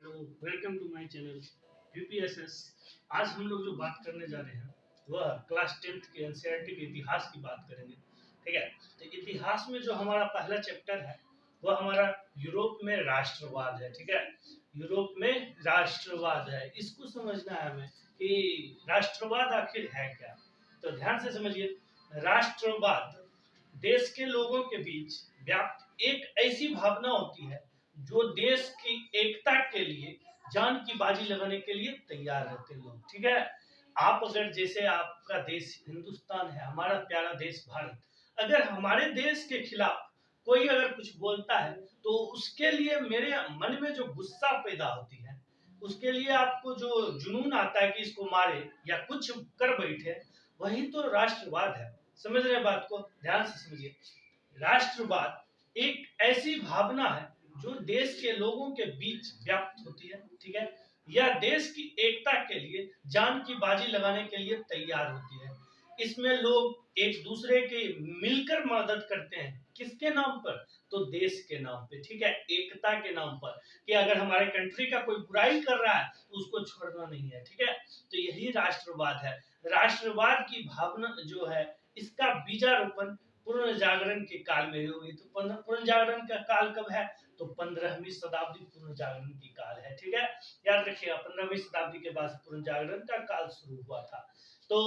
तो welcome to my channel यूपीएसएस। आज हम लोग जो बात करने जा रहे हैं वह क्लास 10th के एनसीईआरटी के इतिहास की बात करेंगे। ठीक है, तो इतिहास में जो हमारा पहला चैप्टर है वह हमारा यूरोप में राष्ट्रवाद है। ठीक है, यूरोप में राष्ट्रवाद है, इसको समझना है हमें कि राष्ट्रवाद आखिर है क्या। तो ध्यान से समझिए, राष्ट्रवाद देश के लोगों के बीच व्याप्त एक ऐसी भावना होती है जो देश की एकता के लिए जान की बाजी लगाने के लिए तैयार रहते हैं लोग। ठीक है, आप अगर जैसे आपका देश हिंदुस्तान है, हमारा प्यारा देश भारत, अगर हमारे देश के खिलाफ कोई अगर कुछ बोलता है तो उसके लिए मेरे मन में जो गुस्सा पैदा होती है, उसके लिए आपको जो जुनून आता है कि इसको मारे या कुछ कर बैठे, वही तो राष्ट्रवाद है। समझ रहे बात को, ध्यान से समझिए। राष्ट्रवाद एक ऐसी भावना है जो देश के लोगों के बीच व्याप्त होती है। ठीक है, यह देश की एकता के लिए जान की बाजी लगाने के लिए तैयार होती है। इसमें लोग एक दूसरे के मिलकर मदद करते हैं, किसके नाम पर? तो देश के नाम पे। ठीक है, एकता के नाम पर, कि अगर हमारे कंट्री का कोई बुराई कर रहा है तो उसको छोड़ना नहीं है। ठीक है, तो यही राष्ट्रवाद है। राष्ट्रवाद की भावना जो है, इसका बीजारोपण पुनर्जागरण के काल में हुई। तो पुनर्जागरण का काल कब है? तो 15वीं शताब्दी पुनर्जागरण की काल है। ठीक है, याद रखिएगा, 15वीं शताब्दी के बाद पुनर्जागरण का काल शुरू हुआ था। तो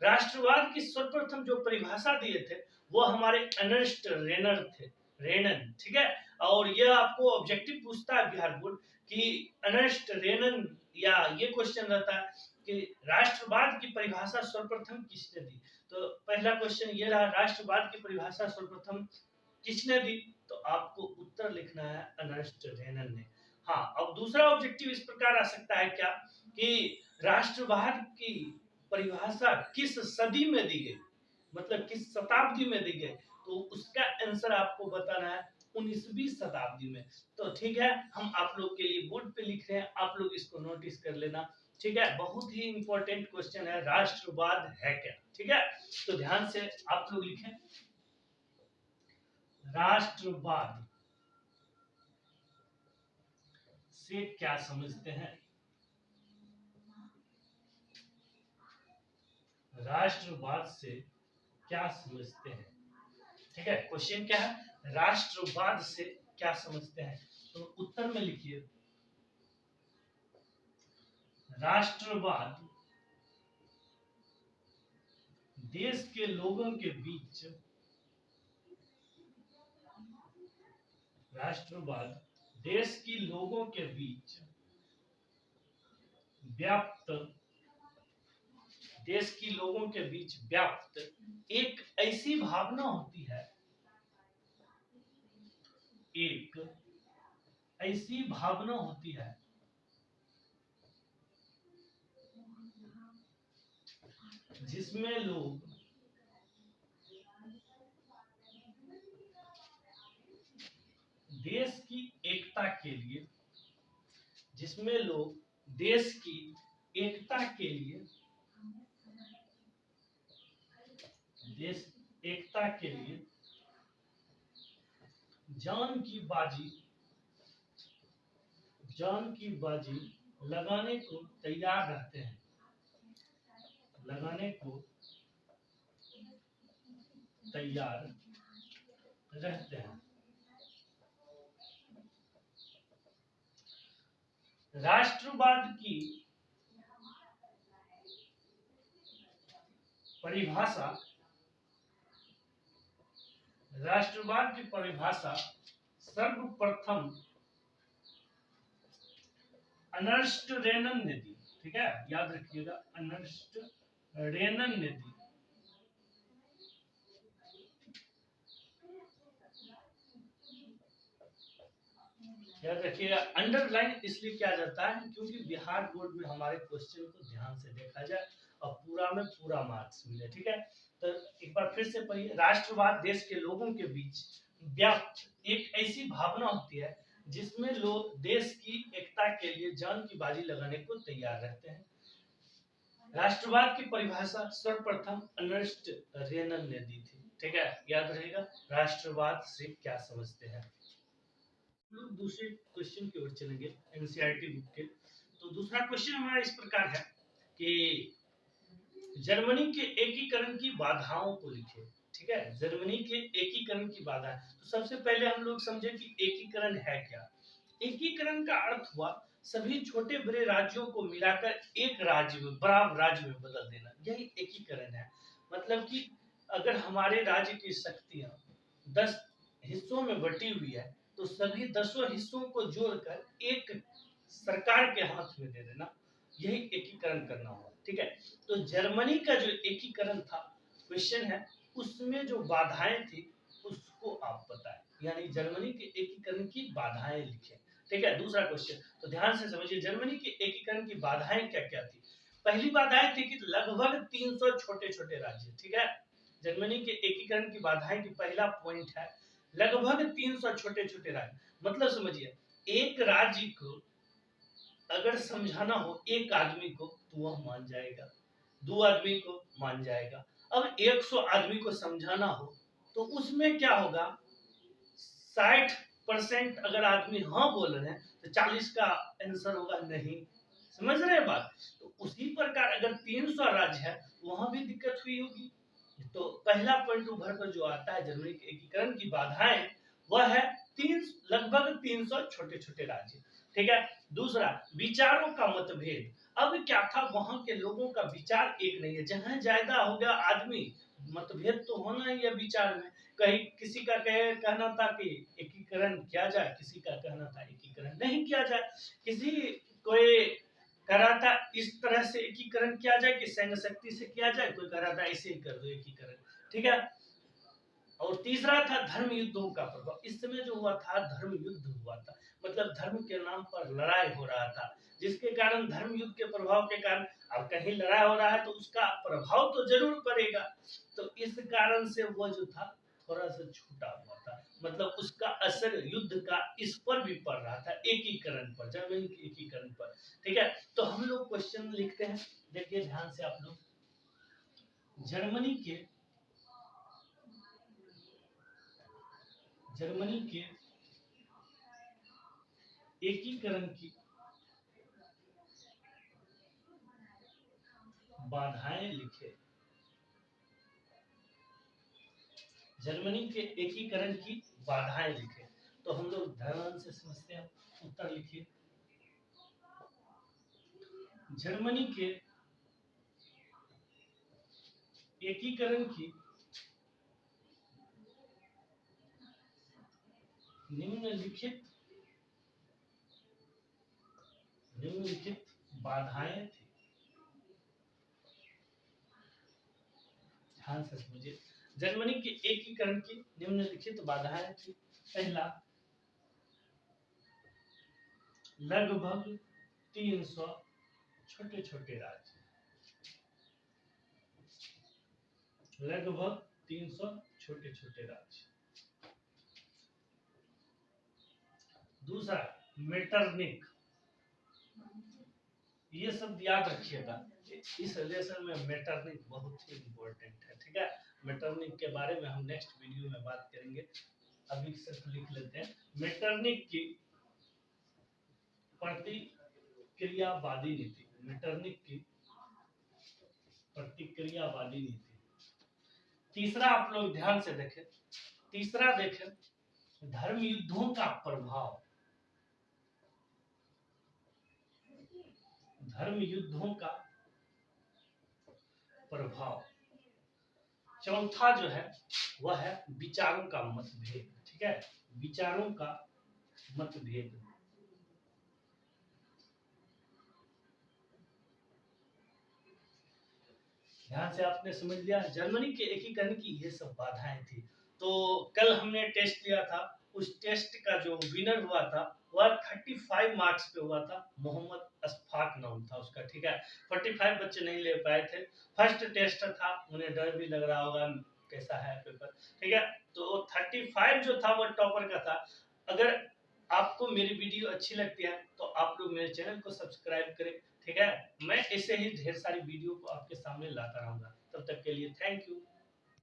राष्ट्रवाद की सर्वप्रथम जो परिभाषा दिए थे वो हमारे अर्नेस्ट रेनर थे, रेनन। ठीक है, और यह आपको ऑब्जेक्टिव पूछता है बिहार बोर्ड कि अर्नेस्ट रेनन, या ये क्वेश्चन रहता है कि राष्ट्रवाद की परिभाषा सर्वप्रथम किसने दी। तो पहला क्वेश्चन ये रहा, राष्ट्रवाद की परिभाषा सर्वप्रथम किसने दी? तो आपको उत्तर लिखना है अर्नेस्ट रेनन ने। हाँ, अब दूसरा ऑब्जेक्टिव इस प्रकार आ सकता है क्या कि राष्ट्रवाद की परिभाषा किस सदी में दी गई, मतलब किस शताब्दी में दी गई। तो उसका आंसर आपको बताना है 19वीं शताब्दी में। तो ठीक है, हम आप लोग के लिए बोर्ड पे लिख रहे हैं, आप लोग इसको नोटिस कर लेना। ठीक है, बहुत ही इंपॉर्टेंट क्वेश्चन है, राष्ट्रवाद है क्या। ठीक है, तो ध्यान से आप लोग लिखें, राष्ट्रवाद से क्या समझते हैं। राष्ट्रवाद से क्या समझते हैं। ठीक है, क्वेश्चन क्या है, राष्ट्रवाद से क्या समझते हैं। तो उत्तर में लिखिए, राष्ट्रवाद देश के लोगों के बीच, राष्ट्रवाद देश की लोगों के बीच व्याप्त, देश की लोगों के बीच व्याप्त एक ऐसी भावना होती है, एक ऐसी भावना होती है जिसमें लोग देश की एकता के लिए, जिसमें लोग देश की एकता के लिए, देश एकता के लिए जान की बाजी लगाने को तैयार रहते हैं, लगाने को तैयार रहते हैं। राष्ट्रवाद की परिभाषा, राष्ट्रवाद की परिभाषा सर्वप्रथम अर्नेस्ट रेनन ने दी। ठीक है, याद रखिएगा, अर्नेस्ट रेनन ने दी। याद रखिएगा, अंडरलाइन इसलिए किया जाता है क्योंकि बिहार बोर्ड में हमारे क्वेश्चन को ध्यान से देखा जाए और पूरा में पूरा मार्क्स मिले। ठीक है, तो एक बार फिर से पढ़िए, राष्ट्रवाद देश के लोगों के बीच व्याप्त एक ऐसी भावना होती है जिसमें लोग देश की एकता के लिए जान की बाजी लगाने को तैयार रहते हैं। राष्ट्रवाद की परिभाषा सर्वप्रथम अर्नेस्ट रेनन ने दी थी। ठीक है, याद रहेगा, राष्ट्रवाद से क्या समझते हैं। लोग दूसरे क्वेश्चन की ओर चलेंगे एनसीईआरटी बुक के। तो दूसरा क्वेश्चन हमारा इस प्रकार है कि जर्मनी के एकीकरण की बाधाओं को लिखे। ठीक है, जर्मनी के एकीकरण की बाधा। तो सबसे पहले हम लोग समझे कि एकीकरण है क्या। एकीकरण का अर्थ हुआ सभी छोटे बड़े राज्यों को मिलाकर एक राज्य में, बड़ा राज्य में बदल देना, यही एकीकरण है। मतलब कि अगर हमारे राज्य की शक्तियां 10 हिस्सों में बटी हुई है, तो सभी 10 हिस्सों को जोड़कर एक सरकार के हाथ में दे देना, यही एकीकरण करना होगा। ठीक है, तो जर्मनी का जो एकीकरण था, क्वेश्चन है उसमें जो बाधाएं थी उसको आप बताएं, यानी जर्मनी के एकीकरण की बाधाएं लिखें। ठीक है, दूसरा क्वेश्चन, तो ध्यान से समझिए जर्मनी के एकीकरण की बाधाएं क्या क्या थी। पहली बाधाएं थी कि लगभग 300 छोटे छोटे राज्य। ठीक है, जर्मनी के एकीकरण की बाधाएं की पहला पॉइंट है लगभग 300 छोटे छोटे राज्य। मतलब समझिए एक राज्य को अगर समझाना हो एक आदमी को तो वह मान जाएगा, 2 आदमी को मान जाएगा। अब 100 आदमी को समझाना हो तो उसमें क्या होगा, 60% अगर आदमी हाँ बोल रहे हैं तो 40 का आंसर होगा नहीं। समझ रहे हैं बात। तो उसी प्रकार अगर 300 राज्य है वहां भी दिक्कत हुई होगी। तो पहला पॉइंट उभर कर जो आता है जर्मनी के एकीकरण की बाधाएं, वह है लगभग 300 छोटे छोटे राज्य। ठीक है, दूसरा विचारों का मतभेद। अब क्या था, वहां के लोगों का विचार एक नहीं है। जहां ज्यादा हो गया आदमी, मतभेद तो होना ही है विचार में। कहीं किसी का कहना था कि एकीकरण किया जाए, किसी का कहना था एकीकरण नहीं किया जाए। किसी कोई कह रहा था इस तरह से एकीकरण किया जाए कि सैन्य शक्ति से किया जाए, कोई कह रहा था ऐसे ही कर दो एकीकरण। ठीक है, और तीसरा था धर्म युद्धों का प्रभाव। इस समय जो हुआ था धर्म युद्ध हुआ था, मतलब धर्म के नाम पर लड़ाई हो रहा था, जिसके कारण धर्म युद्ध के प्रभाव के कारण अब कहीं लड़ाई हो रहा है तो उसका प्रभाव तो जरूर पड़ेगा। तो इस कारण से वो जो था थोड़ा सा छूटा हुआ था, मतलब उसका असर युद्ध का इस पर भी पड़ रहा था, एकीकरण पर, जर्मनी के एकीकरण पर। ठीक है, तो हम लोग क्वेश्चन लिखते हैं, देखिए ध्यान से आप लोग। जर्मनी के एकीकरण की बाधाएं लिखे। जर्मनी के एकीकरण की बाधाएं लिखे। तो हम लोग ध्यान से समझते हैं, उत्तर लिखिए। जर्मनी के एकीकरण की निम्नलिखित बाधाएं थी। ध्यान से समझिए, जर्मनी के एकीकरण की निम्नलिखित बाधाएं थी। पहला, लगभग 300 छोटे छोटे राज्य। लगभग 300 छोटे छोटे राज्य। दूसरा, मेटरनिक। ये सब याद रखिएगा, इस लेसन में मेटरनिक बहुत ही इम्पोर्टेंट है। ठीक है, मेटरनिक के बारे में हम नेक्स्ट वीडियो में बात करेंगे, अभी सिर्फ लिख लेते हैं। मेटरनिक की प्रतिक्रियावादी नीति। मेटरनिक की प्रतिक्रियावादी नीति। तीसरा आप लोग ध्यान से देखें, तीसरा देखें, धर्म युद्धों का प्रभाव। धर्म युद्धों का प्रभाव। चौथा जो है वह है विचारों का मतभेद। ठीक है, विचारों का मतभेद। ध्यान से आपने समझ लिया, जर्मनी के एकीकरण की ये सब बाधाएं थी। तो कल हमने टेस्ट लिया था, उस टेस्ट का जो विनर हुआ था वह 35 मार्क्स पे हुआ था, मोहम्मद अशफाक नाम था उसका। ठीक है, 45 बच्चे नहीं ले पाए थे। फर्स्ट टेस्ट था, उन्हें डर भी लग रहा होगा कैसा है पेपर। ठीक है, तो 35 जो था वो टॉपर का था। अगर आपको मेरी वीडियो अच्छी लगती है तो आप लोग मेरे चैनल को सब्सक्राइब करें। ठीक है, मैं ऐसे ही ढेर सारी वीडियो को आपके सामने लाता रहूंगा। तब तक के लिए थैंक यू।